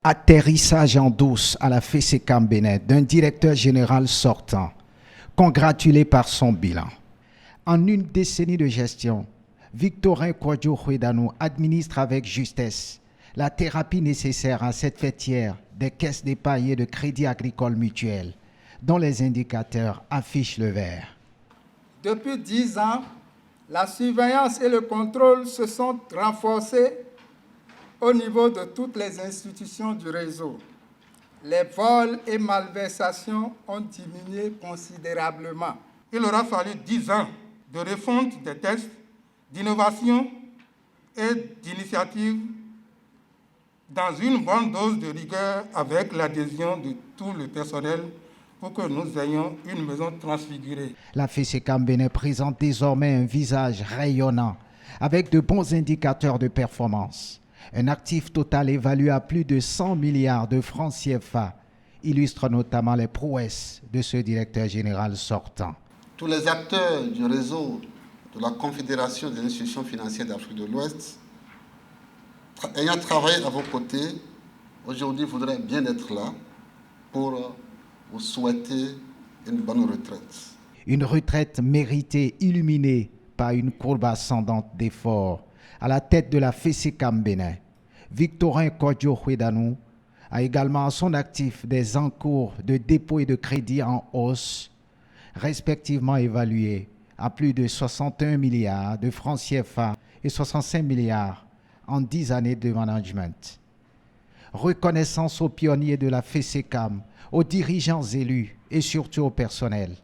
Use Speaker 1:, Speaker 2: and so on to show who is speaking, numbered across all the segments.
Speaker 1: Atterrissage en douce à la FESECAM Bénin d'un directeur général sortant, congratulé par son bilan. En une décennie de gestion, Victorin Kwadjo Kwedanou administre avec justesse la thérapie nécessaire à cette fêtière des caisses d'épargne et de crédit agricole mutuel, dont les indicateurs affichent le vert.
Speaker 2: Depuis 10 ans, la surveillance et le contrôle se sont renforcés au niveau de toutes les institutions du réseau. Les vols et malversations ont diminué considérablement.
Speaker 3: Il aura fallu 10 ans de refonte des tests, d'innovation et d'initiative dans une bonne dose de rigueur avec l'adhésion de tout le personnel pour que nous ayons une maison transfigurée.
Speaker 1: La FESECAM Bénin présente désormais un visage rayonnant avec de bons indicateurs de performance. Un actif total évalué à plus de 100 milliards de francs CFA illustre notamment les prouesses de ce directeur général sortant.
Speaker 4: Tous les acteurs du réseau de la Confédération des institutions financières d'Afrique de l'Ouest, ayant travaillé à vos côtés, aujourd'hui voudraient bien être là pour vous souhaiter une bonne retraite.
Speaker 1: Une retraite méritée, illuminée par une courbe ascendante d'efforts. À la tête de la FESECAM Bénin, Victorin Kwadjo Kwedanou a également à son actif des encours de dépôt et de crédit en hausse, respectivement évalués à plus de 61 milliards de francs CFA et 65 milliards en 10 années de management. Reconnaissance aux pionniers de la FESECAM, aux dirigeants élus et surtout au personnel.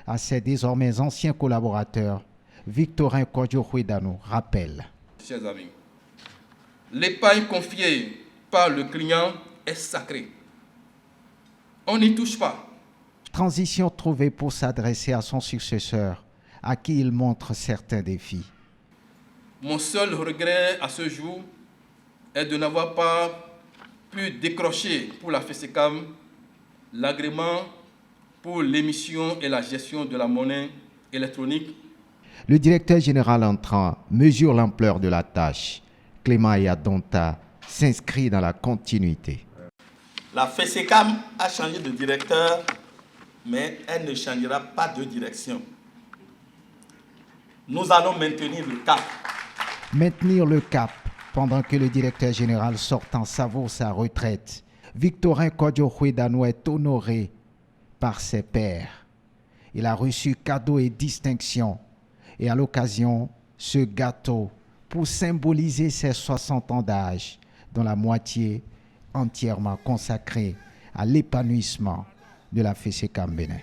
Speaker 1: À ses désormais anciens collaborateurs, Victorin Kwadjo Kwedanou rappelle.
Speaker 5: Chers amis, l'épargne confiée par le client est sacrée. On n'y touche pas.
Speaker 1: Transition trouvée pour s'adresser à son successeur, à qui il montre certains défis.
Speaker 5: Mon seul regret à ce jour est de n'avoir pas pu décrocher pour la FESECAM l'agrément pour l'émission et la gestion de la monnaie électronique.
Speaker 1: Le directeur général entrant mesure l'ampleur de la tâche. Clément Yadonta s'inscrit dans la continuité.
Speaker 6: La FESECAM a changé de directeur, mais elle ne changera pas de direction. Nous allons maintenir le cap.
Speaker 1: Maintenir le cap pendant que le directeur général sortant savoure sa retraite. Victorin Kwadjo Kwedanou est honoré par ses pairs. Il a reçu cadeaux et distinctions. Et à l'occasion, ce gâteau pour symboliser ses 60 ans d'âge, dont la moitié entièrement consacrée à l'épanouissement de la FESECAM Bénin.